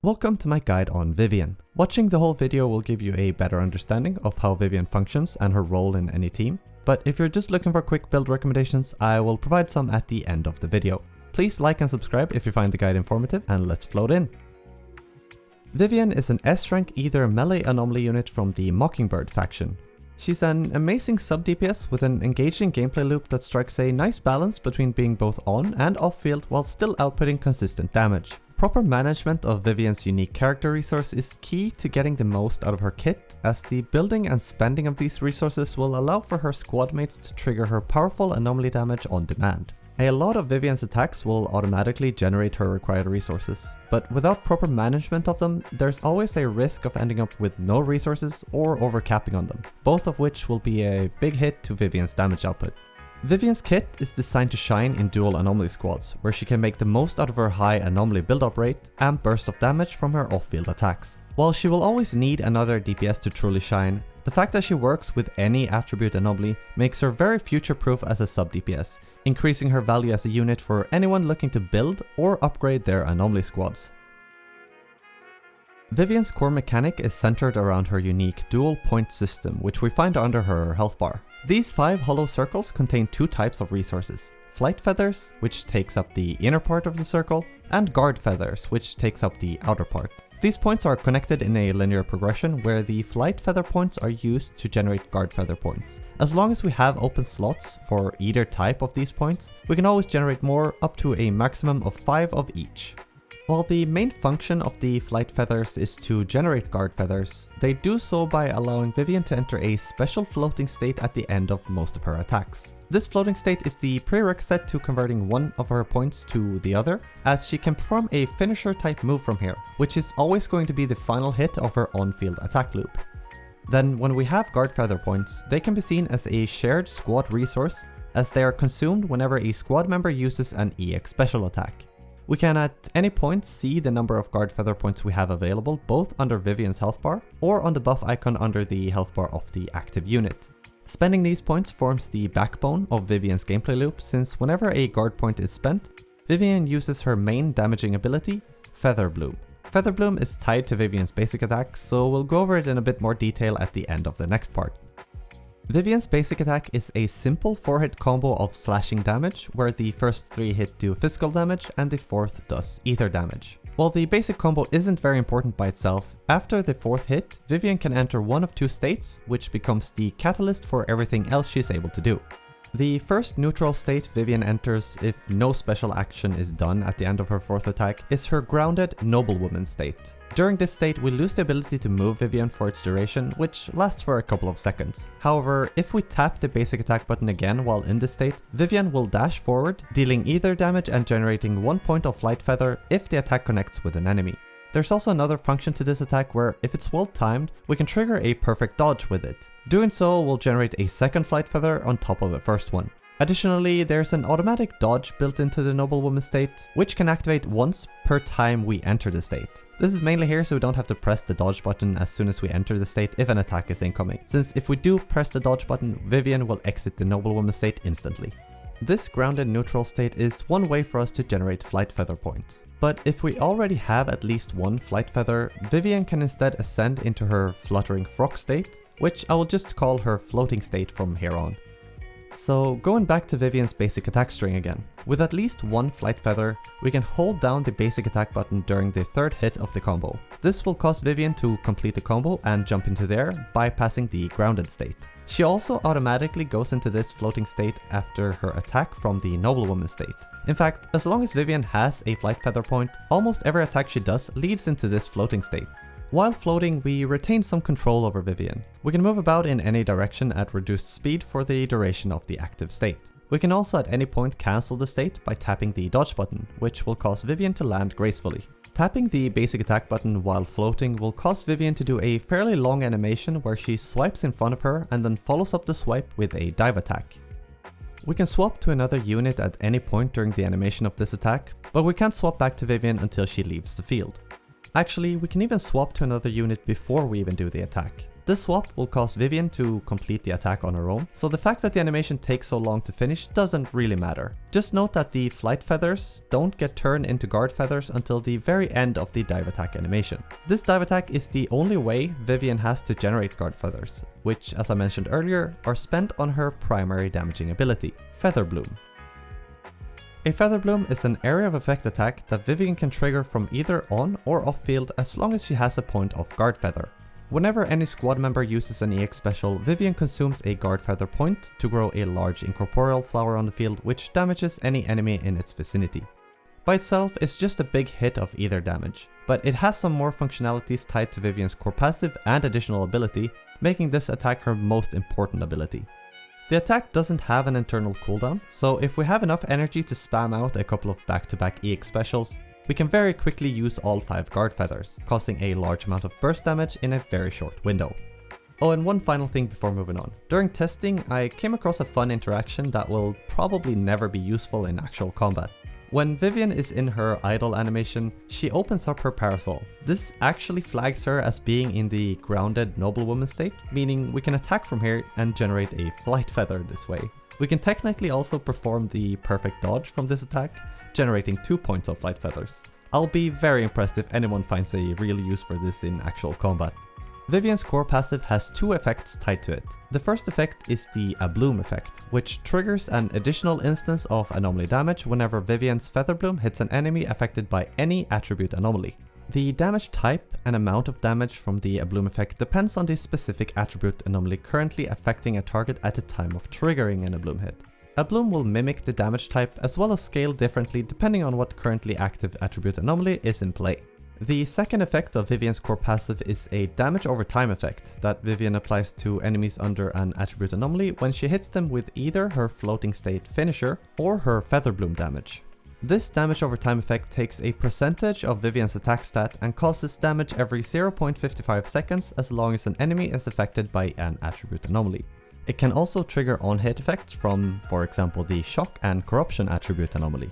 Welcome to my guide on Vivian. Watching the whole video will give you a better understanding of how Vivian functions and her role in any team, but if you're just looking for quick build recommendations, I will provide some at the end of the video. Please like and subscribe if you find the guide informative, and let's float in. Vivian is an S-rank either melee anomaly unit from the Mockingbird faction. She's an amazing sub-DPS with an engaging gameplay loop that strikes a nice balance between being both on and off field while still outputting consistent damage. Proper management of Vivian's unique character resource is key to getting the most out of her kit, as the building and spending of these resources will allow for her squad mates to trigger her powerful anomaly damage on demand. A lot of Vivian's attacks will automatically generate her required resources, but without proper management of them, there's always a risk of ending up with no resources or overcapping on them, both of which will be a big hit to Vivian's damage output. Vivian's kit is designed to shine in dual anomaly squads, where she can make the most out of her high anomaly build-up rate and burst of damage from her off-field attacks. While she will always need another DPS to truly shine, the fact that she works with any attribute anomaly makes her very future-proof as a sub-DPS, increasing her value as a unit for anyone looking to build or upgrade their anomaly squads. Vivian's core mechanic is centered around her unique dual point system, which we find under her health bar. These 5 hollow circles contain 2 types of resources: flight feathers, which takes up the inner part of the circle, and guard feathers, which takes up the outer part. These points are connected in a linear progression where the flight feather points are used to generate guard feather points. As long as we have open slots for either type of these points, we can always generate more, up to a maximum of 5 of each. While the main function of the flight feathers is to generate guard feathers, they do so by allowing Vivian to enter a special floating state at the end of most of her attacks. This floating state is the prerequisite to converting one of her points to the other, as she can perform a finisher type move from here, which is always going to be the final hit of her on-field attack loop. Then when we have guard feather points, they can be seen as a shared squad resource, as they are consumed whenever a squad member uses an EX special attack. We can at any point see the number of guard feather points we have available, both under Vivian's health bar or on the buff icon under the health bar of the active unit. Spending these points forms the backbone of Vivian's gameplay loop, since whenever a guard point is spent, Vivian uses her main damaging ability, Feather Bloom. Feather Bloom is tied to Vivian's basic attack, so we'll go over it in a bit more detail at the end of the next part. Vivian's basic attack is a simple 4-hit combo of slashing damage, where the first 3 hit do physical damage and the 4th does ether damage. While the basic combo isn't very important by itself, after the 4th hit, Vivian can enter one of 2 states, which becomes the catalyst for everything else she's able to do. The first neutral state Vivian enters if no special action is done at the end of her 4th attack is her grounded noblewoman state. During this state, we lose the ability to move Vivian for its duration, which lasts for a couple of seconds. However, if we tap the basic attack button again while in this state, Vivian will dash forward, dealing ether damage and generating 1 point of flight feather if the attack connects with an enemy. There's also another function to this attack where, if it's well timed, we can trigger a perfect dodge with it. Doing so will generate a second flight feather on top of the first one. Additionally, there's an automatic dodge built into the noblewoman state, which can activate once per time we enter the state. This is mainly here so we don't have to press the dodge button as soon as we enter the state if an attack is incoming, since if we do press the dodge button, Vivian will exit the noblewoman state instantly. This grounded neutral state is one way for us to generate flight feather points. But if we already have at least 1 flight feather, Vivian can instead ascend into her fluttering frog state, which I will just call her floating state from here on. So going back to Vivian's basic attack string again. With at least 1 flight feather, we can hold down the basic attack button during the 3rd hit of the combo. This will cause Vivian to complete the combo and jump into there, bypassing the grounded state. She also automatically goes into this floating state after her attack from the noblewoman state. In fact, as long as Vivian has a flight feather point, almost every attack she does leads into this floating state. While floating, we retain some control over Vivian. We can move about in any direction at reduced speed for the duration of the active state. We can also at any point cancel the state by tapping the dodge button, which will cause Vivian to land gracefully. Tapping the basic attack button while floating will cause Vivian to do a fairly long animation where she swipes in front of her and then follows up the swipe with a dive attack. We can swap to another unit at any point during the animation of this attack, but we can't swap back to Vivian until she leaves the field. Actually, we can even swap to another unit before we even do the attack. This swap will cause Vivian to complete the attack on her own, so the fact that the animation takes so long to finish doesn't really matter. Just note that the flight feathers don't get turned into guard feathers until the very end of the dive attack animation. This dive attack is the only way Vivian has to generate guard feathers, which, as I mentioned earlier, are spent on her primary damaging ability, Feather Bloom. A Feather Bloom is an area of effect attack that Vivian can trigger from either on or off field as long as she has a point of guard feather. Whenever any squad member uses an EX special, Vivian consumes a guard feather point to grow a large incorporeal flower on the field which damages any enemy in its vicinity. By itself, it's just a big hit of either damage, but it has some more functionalities tied to Vivian's core passive and additional ability, making this attack her most important ability. The attack doesn't have an internal cooldown, so if we have enough energy to spam out a couple of back-to-back EX specials, we can very quickly use all 5 guard feathers, causing a large amount of burst damage in a very short window. Oh, and one final thing before moving on. During testing, I came across a fun interaction that will probably never be useful in actual combat. When Vivian is in her idle animation, she opens up her parasol. This actually flags her as being in the grounded noblewoman state, meaning we can attack from here and generate a flight feather this way. We can technically also perform the perfect dodge from this attack, generating 2 points of flight feathers. I'll be very impressed if anyone finds a real use for this in actual combat. Vivian's core passive has 2 effects tied to it. The first effect is the A Bloom effect, which triggers an additional instance of anomaly damage whenever Vivian's Feather Bloom hits an enemy affected by any attribute anomaly. The damage type and amount of damage from the A Bloom effect depends on the specific attribute anomaly currently affecting a target at the time of triggering an A Bloom hit. A Bloom will mimic the damage type as well as scale differently depending on what currently active attribute anomaly is in play. The second effect of Vivian's core passive is a damage over time effect that Vivian applies to enemies under an attribute anomaly when she hits them with either her floating state finisher or her Feather Bloom damage. This damage over time effect takes a percentage of Vivian's attack stat and causes damage every 0.55 seconds as long as an enemy is affected by an attribute anomaly. It can also trigger on-hit effects from, for example, the Shock and Corruption attribute anomaly.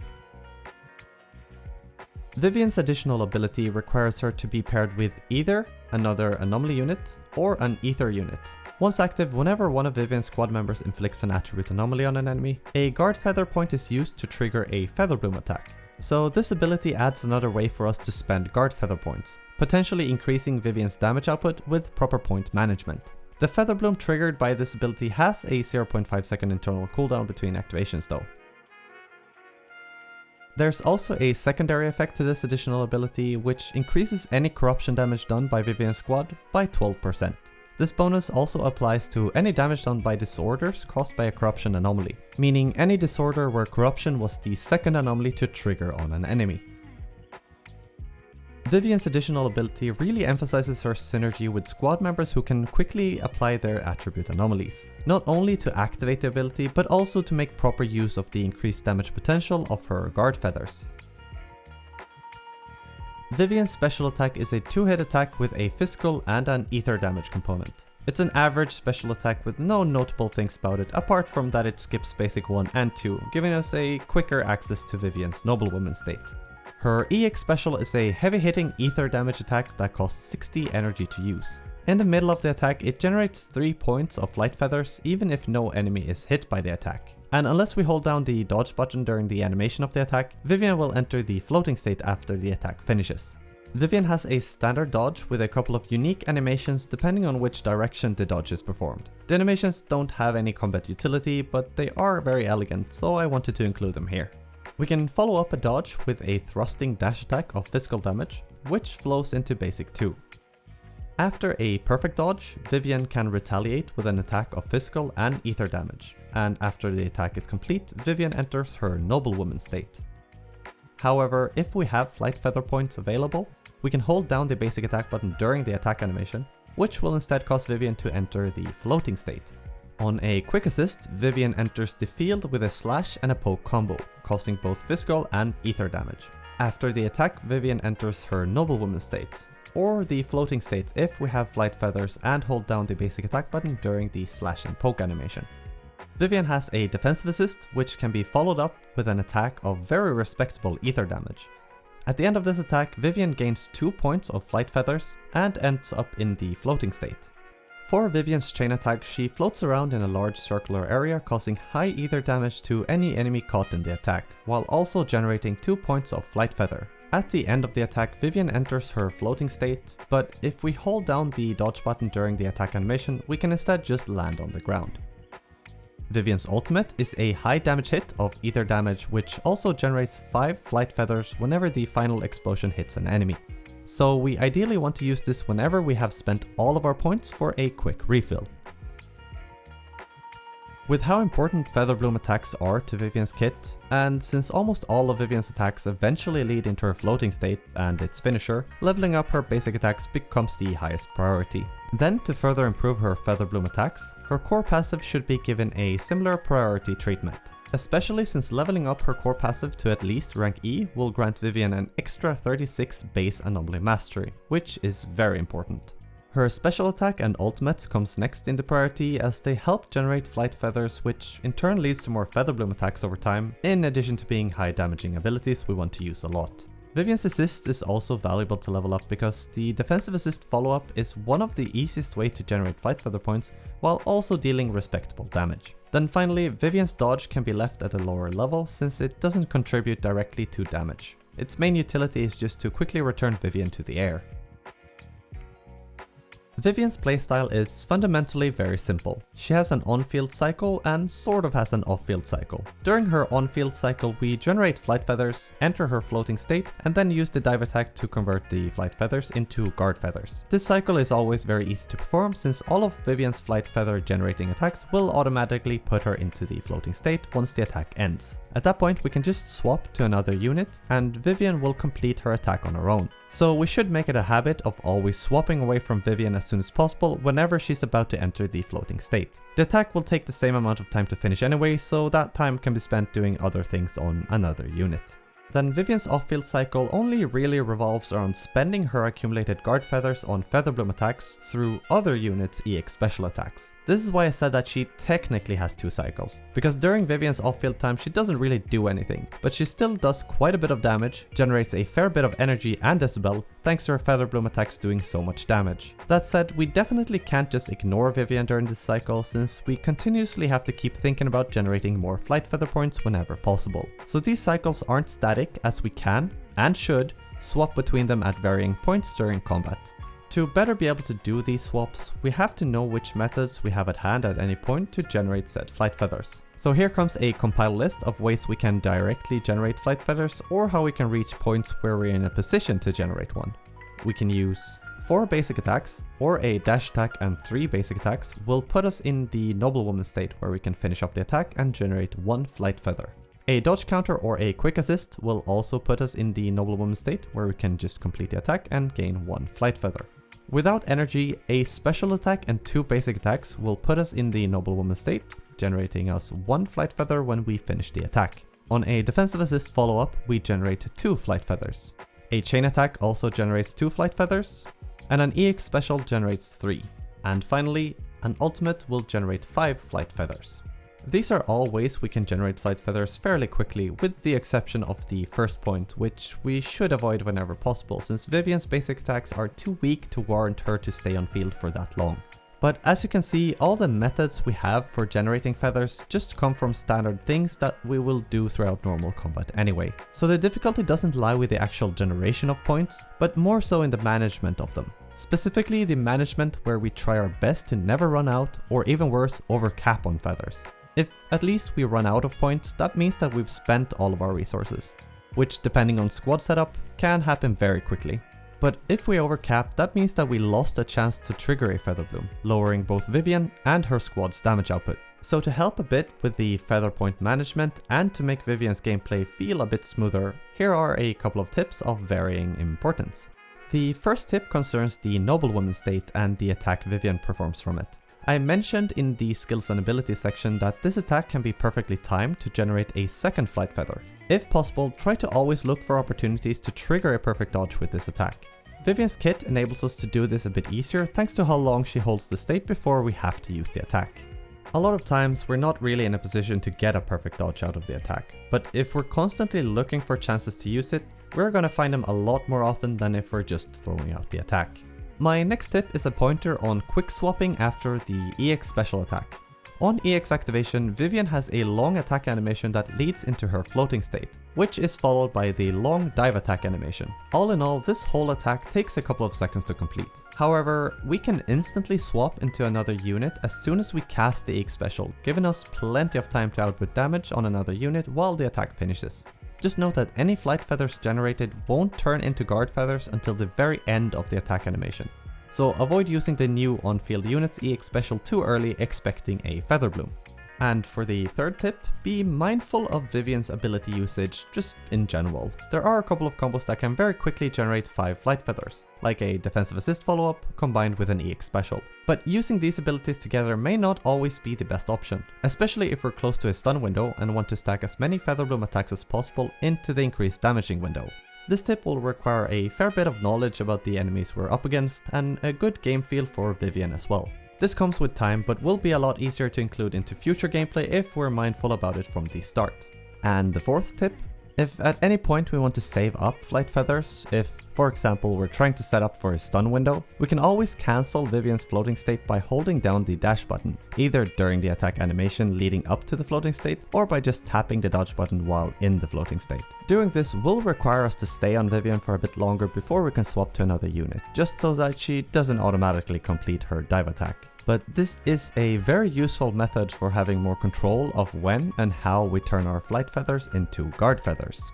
Vivian's additional ability requires her to be paired with either another anomaly unit or an ether unit. Once active, whenever one of Vivian's squad members inflicts an attribute anomaly on an enemy, a guard feather point is used to trigger a Feather Bloom attack. So this ability adds another way for us to spend guard feather points, potentially increasing Vivian's damage output with proper point management. The Feather Bloom triggered by this ability has a 0.5 second internal cooldown between activations though. There's also a secondary effect to this additional ability, which increases any corruption damage done by Vivian's squad by 12%. This bonus also applies to any damage done by disorders caused by a corruption anomaly, meaning any disorder where corruption was the second anomaly to trigger on an enemy. Vivian's additional ability really emphasizes her synergy with squad members who can quickly apply their attribute anomalies, not only to activate the ability but also to make proper use of the increased damage potential of her guard feathers. Vivian's special attack is a 2-hit attack with a physical and an ether damage component. It's an average special attack with no notable things about it apart from that it skips basic 1 and 2, giving us a quicker access to Vivian's noblewoman state. Her EX special is a heavy-hitting ether damage attack that costs 60 energy to use. In the middle of the attack, it generates 3 points of flight feathers even if no enemy is hit by the attack. And unless we hold down the dodge button during the animation of the attack, Vivian will enter the floating state after the attack finishes. Vivian has a standard dodge with a couple of unique animations depending on which direction the dodge is performed. The animations don't have any combat utility, but they are very elegant, so I wanted to include them here. We can follow up a dodge with a thrusting dash attack of physical damage, which flows into basic 2. After a perfect dodge, Vivian can retaliate with an attack of physical and ether damage, and after the attack is complete, Vivian enters her noblewoman state. However, if we have flight feather points available, we can hold down the basic attack button during the attack animation, which will instead cause Vivian to enter the floating state. On a quick assist, Vivian enters the field with a slash and a poke combo, causing both physical and ether damage. After the attack, Vivian enters her noblewoman state, or the floating state if we have flight feathers and hold down the basic attack button during the slash and poke animation. Vivian has a defensive assist, which can be followed up with an attack of very respectable ether damage. At the end of this attack, Vivian gains 2 points of flight feathers and ends up in the floating state. For Vivian's chain attack, she floats around in a large circular area, causing high ether damage to any enemy caught in the attack, while also generating 2 points of flight feather. At the end of the attack, Vivian enters her floating state, but if we hold down the dodge button during the attack animation, we can instead just land on the ground. Vivian's ultimate is a high damage hit of ether damage, which also generates 5 flight feathers whenever the final explosion hits an enemy. So we ideally want to use this whenever we have spent all of our points for a quick refill. With how important Feather Bloom attacks are to Vivian's kit, and since almost all of Vivian's attacks eventually lead into her floating state and its finisher, leveling up her basic attacks becomes the highest priority. Then, to further improve her Feather Bloom attacks, her core passive should be given a similar priority treatment. Especially since leveling up her core passive to at least rank E will grant Vivian an extra 36 base anomaly mastery, which is very important. Her special attack and ultimate comes next in the priority as they help generate flight feathers, which in turn leads to more Feather Bloom attacks over time, in addition to being high damaging abilities we want to use a lot. Vivian's assist is also valuable to level up because the defensive assist follow-up is one of the easiest way to generate flight feather points while also dealing respectable damage. Then finally, Vivian's dodge can be left at a lower level since it doesn't contribute directly to damage. Its main utility is just to quickly return Vivian to the air. Vivian's playstyle is fundamentally very simple. She has an on-field cycle and sort of has an off-field cycle. During her on-field cycle, we generate flight feathers, enter her floating state, and then use the dive attack to convert the flight feathers into guard feathers. This cycle is always very easy to perform since all of Vivian's flight feather generating attacks will automatically put her into the floating state once the attack ends. At that point, we can just swap to another unit and Vivian will complete her attack on her own. So we should make it a habit of always swapping away from Vivian as soon as possible whenever she's about to enter the floating state. The attack will take the same amount of time to finish anyway, so that time can be spent doing other things on another unit. Then Vivian's off-field cycle only really revolves around spending her accumulated guard feathers on Feather Bloom attacks through other units' EX special attacks. This is why I said that she technically has 2 cycles, because during Vivian's off-field time she doesn't really do anything, but she still does quite a bit of damage, generates a fair bit of energy and decibel, thanks to her Feather Bloom attacks doing so much damage. That said, we definitely can't just ignore Vivian during this cycle since we continuously have to keep thinking about generating more flight feather points whenever possible. So these cycles aren't static, as we can, and should, swap between them at varying points during combat. To better be able to do these swaps, we have to know which methods we have at hand at any point to generate said flight feathers. So here comes a compiled list of ways we can directly generate flight feathers or how we can reach points where we're in a position to generate one. We can use 4 basic attacks, or a dash attack and 3 basic attacks will put us in the noblewoman state where we can finish off the attack and generate 1 flight feather. A dodge counter or a quick assist will also put us in the noblewoman state where we can just complete the attack and gain 1 flight feather. Without energy, a special attack and 2 basic attacks will put us in the noblewoman state, generating us 1 flight feather when we finish the attack. On a defensive assist follow-up, we generate 2 flight feathers. A chain attack also generates 2 flight feathers, and an EX special generates 3. And finally, an ultimate will generate 5 flight feathers. These are all ways we can generate flight feathers fairly quickly, with the exception of the first point, which we should avoid whenever possible since Vivian's basic attacks are too weak to warrant her to stay on field for that long. But as you can see, all the methods we have for generating feathers just come from standard things that we will do throughout normal combat anyway. So the difficulty doesn't lie with the actual generation of points, but more so in the management of them. Specifically the management where we try our best to never run out, or even worse, overcap on feathers. If at least we run out of points, that means that we've spent all of our resources, which depending on squad setup can happen very quickly. But if we overcap, that means that we lost a chance to trigger a Feather Bloom, lowering both Vivian and her squad's damage output. So to help a bit with the feather point management and to make Vivian's gameplay feel a bit smoother, here are a couple of tips of varying importance. The first tip concerns the noblewoman state and the attack Vivian performs from it. I mentioned in the skills and abilities section that this attack can be perfectly timed to generate a second flight feather. If possible, try to always look for opportunities to trigger a perfect dodge with this attack. Vivian's kit enables us to do this a bit easier thanks to how long she holds the state before we have to use the attack. A lot of times we're not really in a position to get a perfect dodge out of the attack, but if we're constantly looking for chances to use it, we're gonna find them a lot more often than if we're just throwing out the attack. My next tip is a pointer on quick swapping after the EX special attack. On EX activation, Vivian has a long attack animation that leads into her floating state, which is followed by the long dive attack animation. All in all, this whole attack takes a couple of seconds to complete. However, we can instantly swap into another unit as soon as we cast the EX special, giving us plenty of time to output damage on another unit while the attack finishes. Just note that any flight feathers generated won't turn into guard feathers until the very end of the attack animation. So avoid using the new on-field unit's EX special too early expecting a feather bloom. And for the third tip, be mindful of Vivian's ability usage just in general. There are a couple of combos that can very quickly generate 5 flight feathers, like a defensive assist follow-up combined with an EX special. But using these abilities together may not always be the best option, especially if we're close to a stun window and want to stack as many feather bloom attacks as possible into the increased damaging window. This tip will require a fair bit of knowledge about the enemies we're up against and a good game feel for Vivian as well. This comes with time, but will be a lot easier to include into future gameplay if we're mindful about it from the start. And the fourth tip? If at any point we want to save up flight feathers, if for example we're trying to set up for a stun window, we can always cancel Vivian's floating state by holding down the dash button, either during the attack animation leading up to the floating state or by just tapping the dodge button while in the floating state. Doing this will require us to stay on Vivian for a bit longer before we can swap to another unit, just so that she doesn't automatically complete her dive attack. But this is a very useful method for having more control of when and how we turn our flight feathers into guard feathers.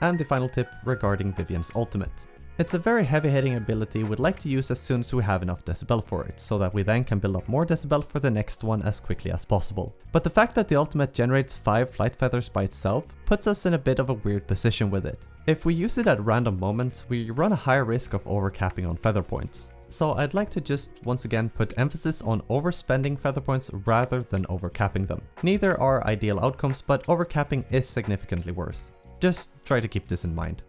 And the final tip regarding Vivian's ultimate. It's a very heavy hitting ability we'd like to use as soon as we have enough decibel for it, so that we then can build up more decibel for the next one as quickly as possible. But the fact that the ultimate generates 5 flight feathers by itself puts us in a bit of a weird position with it. If we use it at random moments, we run a high risk of overcapping on feather points. So I'd like to just once again put emphasis on overspending feather points rather than overcapping them. Neither are ideal outcomes, but overcapping is significantly worse. Just try to keep this in mind.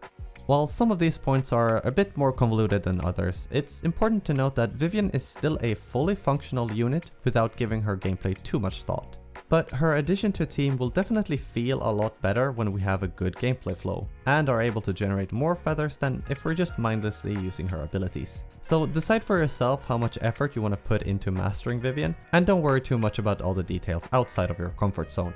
While some of these points are a bit more convoluted than others, it's important to note that Vivian is still a fully functional unit without giving her gameplay too much thought. But her addition to a team will definitely feel a lot better when we have a good gameplay flow, and are able to generate more feathers than if we're just mindlessly using her abilities. So decide for yourself how much effort you want to put into mastering Vivian, and don't worry too much about all the details outside of your comfort zone.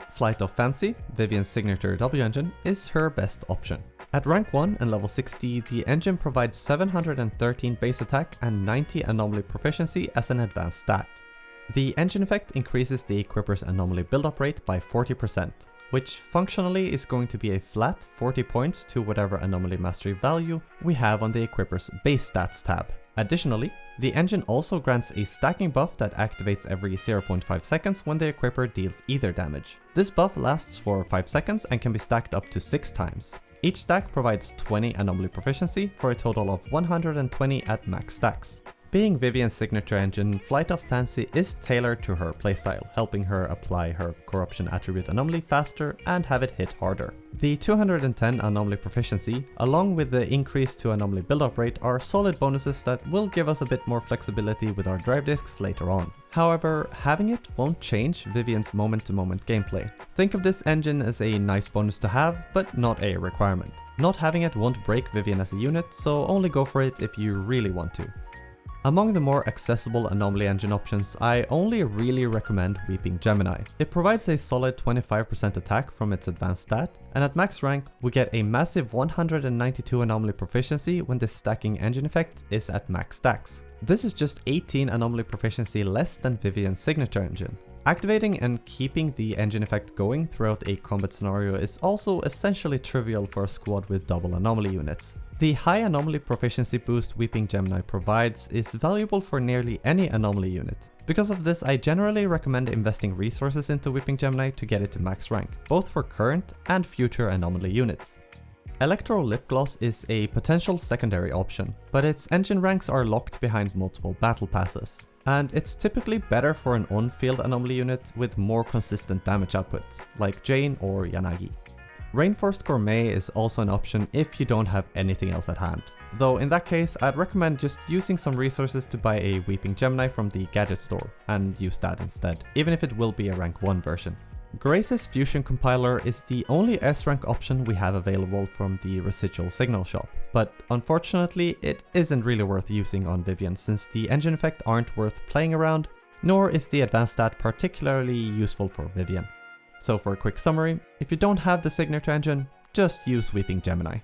Flight of Fancy, Vivian's signature W engine, is her best option. At rank 1 and level 60, the engine provides 713 base attack and 90 anomaly proficiency as an advanced stat. The engine effect increases the equipper's anomaly build-up rate by 40%, which functionally is going to be a flat 40 points to whatever anomaly mastery value we have on the equipper's base stats tab. Additionally, the engine also grants a stacking buff that activates every 0.5 seconds when the equipper deals either damage. This buff lasts for 5 seconds and can be stacked up to 6 times. Each stack provides 20 anomaly proficiency for a total of 120 at max stacks. Being Vivian's signature engine, Flight of Fancy is tailored to her playstyle, helping her apply her corruption attribute anomaly faster and have it hit harder. The 210 anomaly proficiency, along with the increase to anomaly build-up rate, are solid bonuses that will give us a bit more flexibility with our drive discs later on. However, having it won't change Vivian's moment-to-moment gameplay. Think of this engine as a nice bonus to have, but not a requirement. Not having it won't break Vivian as a unit, so only go for it if you really want to. Among the more accessible anomaly engine options, I only really recommend Weeping Gemini. It provides a solid 25% attack from its advanced stat, and at max rank, we get a massive 192 anomaly proficiency when the stacking engine effect is at max stacks. This is just 18 anomaly proficiency less than Vivian's signature engine. Activating and keeping the engine effect going throughout a combat scenario is also essentially trivial for a squad with double anomaly units. The high anomaly proficiency boost Weeping Gemini provides is valuable for nearly any anomaly unit. Because of this, I generally recommend investing resources into Weeping Gemini to get it to max rank, both for current and future anomaly units. Electro Lip Gloss is a potential secondary option, but its engine ranks are locked behind multiple battle passes. And it's typically better for an on-field anomaly unit with more consistent damage output, like Jane or Yanagi. Rainforest Gourmet is also an option if you don't have anything else at hand, though in that case I'd recommend just using some resources to buy a Weeping Gemini from the gadget store and use that instead, even if it will be a rank 1 version. Grace's Fusion compiler is the only S-rank option we have available from the residual signal shop, but unfortunately it isn't really worth using on Vivian since the engine effect aren't worth playing around, nor is the advanced stat particularly useful for Vivian. So for a quick summary, if you don't have the signature engine, just use Weeping Gemini.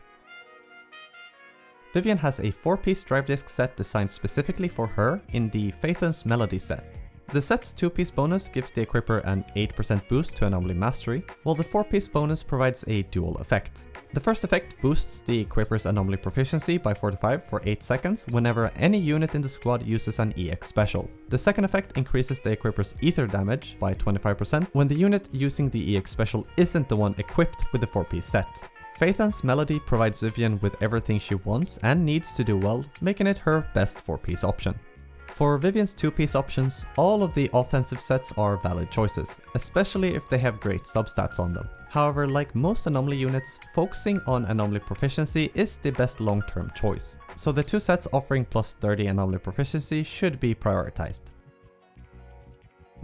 Vivian has a 4-piece drive disc set designed specifically for her in the Phaethon's Melody set. The set's 2-piece bonus gives the equipper an 8% boost to Anomaly Mastery, while the 4-piece bonus provides a dual effect. The first effect boosts the equipper's Anomaly Proficiency by 45 for 8 seconds whenever any unit in the squad uses an EX special. The second effect increases the equipper's ether damage by 25% when the unit using the EX special isn't the one equipped with the 4-piece set. Phaethon's Melody provides Vivian with everything she wants and needs to do well, making it her best 4-piece option. For Vivian's 2-piece options, all of the offensive sets are valid choices, especially if they have great substats on them. However, like most anomaly units, focusing on anomaly proficiency is the best long-term choice, so the 2 sets offering plus 30 anomaly proficiency should be prioritized.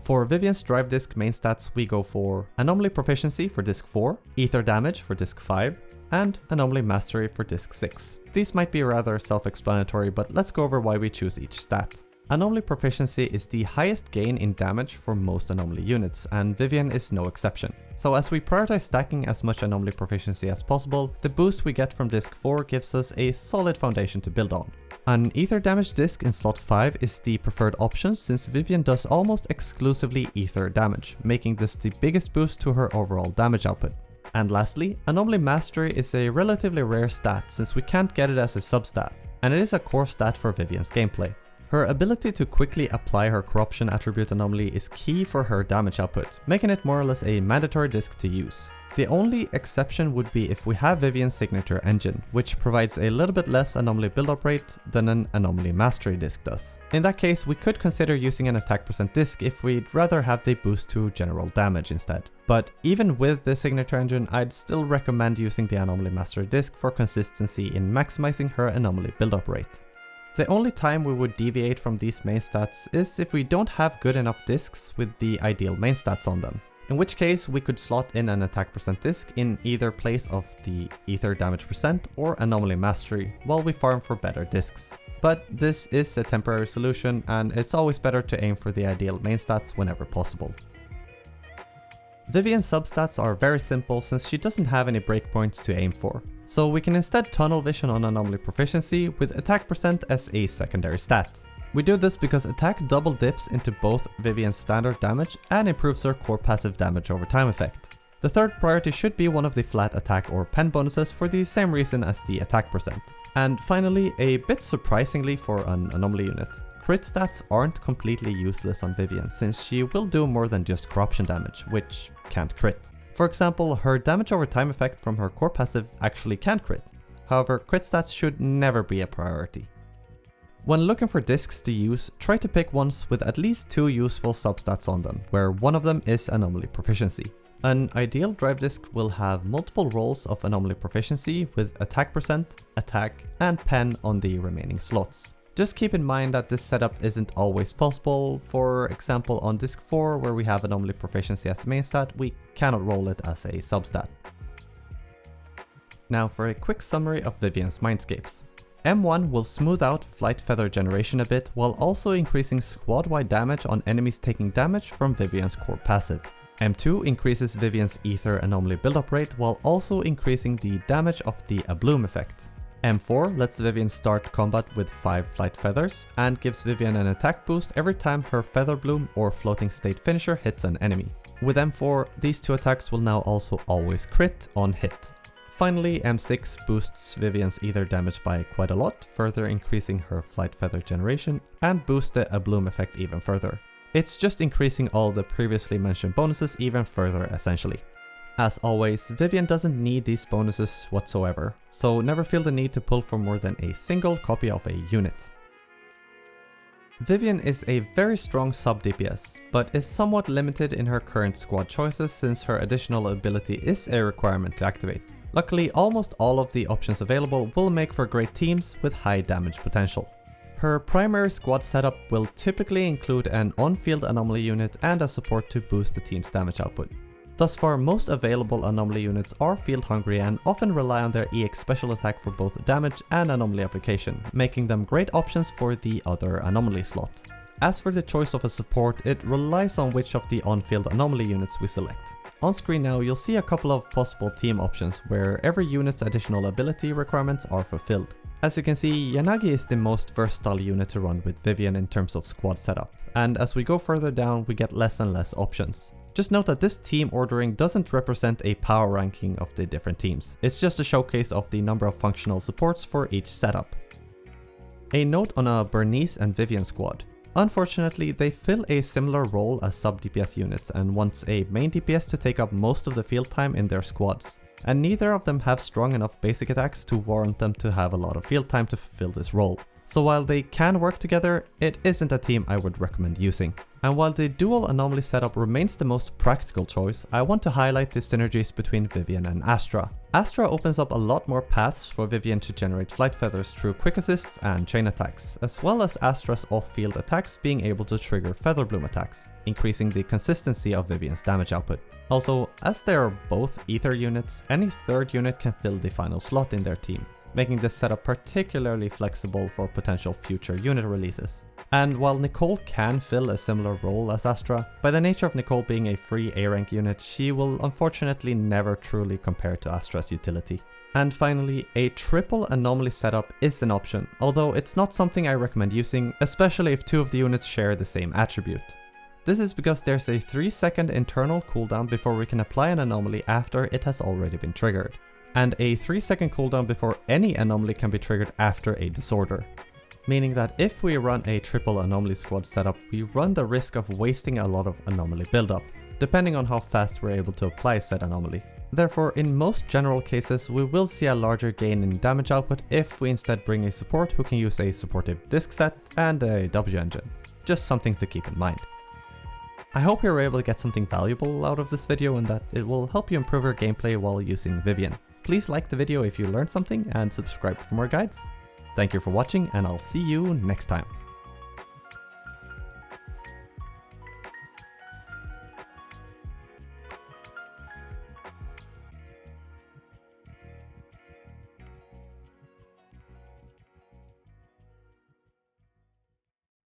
For Vivian's drive disc main stats we go for Anomaly Proficiency for disc 4, Ether Damage for disc 5, and Anomaly Mastery for disc 6. These might be rather self-explanatory, but let's go over why we choose each stat. Anomaly Proficiency is the highest gain in damage for most anomaly units, and Vivian is no exception. So as we prioritize stacking as much Anomaly Proficiency as possible, the boost we get from disc 4 gives us a solid foundation to build on. An Ether Damage disc in slot 5 is the preferred option since Vivian does almost exclusively Ether damage, making this the biggest boost to her overall damage output. And lastly, Anomaly Mastery is a relatively rare stat since we can't get it as a substat, and it is a core stat for Vivian's gameplay. Her ability to quickly apply her Corruption attribute anomaly is key for her damage output, making it more or less a mandatory disc to use. The only exception would be if we have Vivian's signature engine, which provides a little bit less anomaly build-up rate than an Anomaly Mastery disc does. In that case, we could consider using an attack percent disc if we'd rather have the boost to general damage instead. But even with the signature engine, I'd still recommend using the Anomaly Mastery disc for consistency in maximizing her anomaly build-up rate. The only time we would deviate from these main stats is if we don't have good enough discs with the ideal main stats on them. In which case we could slot in an attack percent disc in either place of the ether damage percent or anomaly mastery while we farm for better discs. But this is a temporary solution and it's always better to aim for the ideal main stats whenever possible. Vivian's substats are very simple since she doesn't have any breakpoints to aim for, so we can instead tunnel vision on anomaly proficiency with attack percent as a secondary stat. We do this because attack double dips into both Vivian's standard damage and improves her core passive damage over time effect. The third priority should be one of the flat attack or pen bonuses for the same reason as the attack percent. And finally, a bit surprisingly for an anomaly unit, crit stats aren't completely useless on Vivian since she will do more than just corruption damage, which can't crit. For example, her damage over time effect from her core passive actually can crit. However, crit stats should never be a priority. When looking for discs to use, try to pick ones with at least 2 useful substats on them, where one of them is Anomaly Proficiency. An ideal drive disc will have multiple rolls of Anomaly Proficiency with attack percent, attack, and pen on the remaining slots. Just keep in mind that this setup isn't always possible. For example, on disc 4 where we have Anomaly Proficiency as the main stat, we cannot roll it as a substat. Now for a quick summary of Vivian's Mindscapes. M1 will smooth out flight feather generation a bit while also increasing squad-wide damage on enemies taking damage from Vivian's core passive. M2 increases Vivian's ether anomaly build-up rate while also increasing the damage of the Abloom effect. M4 lets Vivian start combat with 5 flight feathers and gives Vivian an attack boost every time her feather bloom or floating state finisher hits an enemy. With M4, these 2 attacks will now also always crit on hit. Finally, M6 boosts Vivian's ether damage by quite a lot, further increasing her flight feather generation and boosts the Abloom effect even further. It's just increasing all the previously mentioned bonuses even further essentially. As always, Vivian doesn't need these bonuses whatsoever, so never feel the need to pull for more than a single copy of a unit. Vivian is a very strong sub DPS, but is somewhat limited in her current squad choices since her additional ability is a requirement to activate. Luckily, almost all of the options available will make for great teams with high damage potential. Her primary squad setup will typically include an on-field anomaly unit and a support to boost the team's damage output. Thus far, most available anomaly units are field hungry and often rely on their EX special attack for both damage and anomaly application, making them great options for the other anomaly slot. As for the choice of a support, it relies on which of the on-field anomaly units we select. On screen now you'll see a couple of possible team options where every unit's additional ability requirements are fulfilled. As you can see, Yanagi is the most versatile unit to run with Vivian in terms of squad setup, and as we go further down we get less and less options. Just note that this team ordering doesn't represent a power ranking of the different teams, it's just a showcase of the number of functional supports for each setup. A note on a Bernice and Vivian squad. Unfortunately, they fill a similar role as sub DPS units and wants a main DPS to take up most of the field time in their squads, and neither of them have strong enough basic attacks to warrant them to have a lot of field time to fulfill this role. So while they can work together, it isn't a team I would recommend using. And while the dual anomaly setup remains the most practical choice, I want to highlight the synergies between Vivian and Astra. Astra opens up a lot more paths for Vivian to generate flight feathers through quick assists and chain attacks, as well as Astra's off-field attacks being able to trigger feather bloom attacks, increasing the consistency of Vivian's damage output. Also, as they are both ether units, any third unit can fill the final slot in their team, making this setup particularly flexible for potential future unit releases. And while Nicole can fill a similar role as Astra, by the nature of Nicole being a free A rank unit, she will unfortunately never truly compare to Astra's utility. And finally, a triple anomaly setup is an option, although it's not something I recommend using, especially if two of the units share the same attribute. This is because there's a 3-second internal cooldown before we can apply an anomaly after it has already been triggered, and a 3-second cooldown before any anomaly can be triggered after a disorder. Meaning that if we run a triple anomaly squad setup, we run the risk of wasting a lot of anomaly buildup, depending on how fast we're able to apply said anomaly. Therefore, in most general cases, we will see a larger gain in damage output if we instead bring a support who can use a supportive disc set and a W engine. Just something to keep in mind. I hope you were able to get something valuable out of this video and that it will help you improve your gameplay while using Vivian. Please like the video if you learned something and subscribe for more guides. Thank you for watching and I'll see you next time.